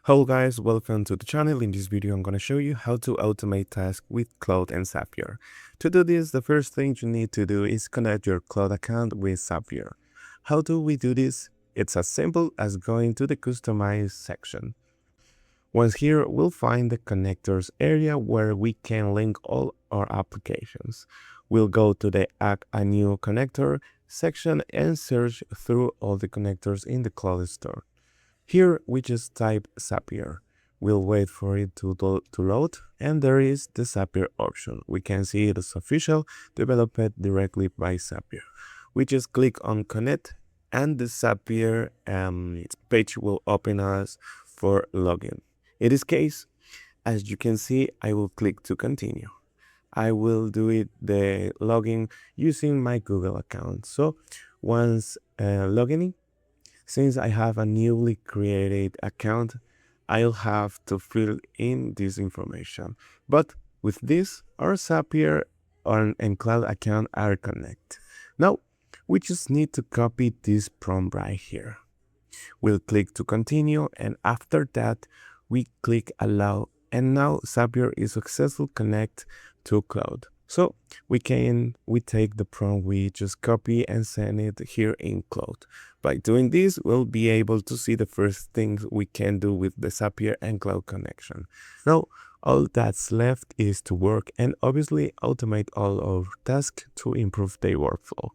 Hello guys, welcome to the channel. In this video, I'm going to show you how to automate tasks with Claude and Zapier. To do this, the first thing you need to do is connect your Claude account with Zapier. How do we do this? It's as simple as going to the Customize section. Once here, we'll find the connectors area where we can link all our applications. We'll go to the Add a New Connector section and search through all the connectors in the Claude store. Here we just type Zapier. We'll wait for it to load, and there is the Zapier option. We can see it is official, developed directly by Zapier. We just click on Connect, and the Zapier page will open us for login. In this case, as you can see, I will click to continue. I will do it the login using my Google account. So once logging, since I have a newly created account, I'll have to fill in this information. But with this, our Zapier and Cloud account are connected. Now, we just need to copy this prompt right here. We'll click to continue, and after that, we click allow, and now Zapier is successful connect to Cloud. So we take the prompt we just copy and send it here in Claude. By doing this, we'll be able to see the first things we can do with the Zapier and Cloud connection. Now, all that's left is to work and obviously automate all our tasks to improve their workflow.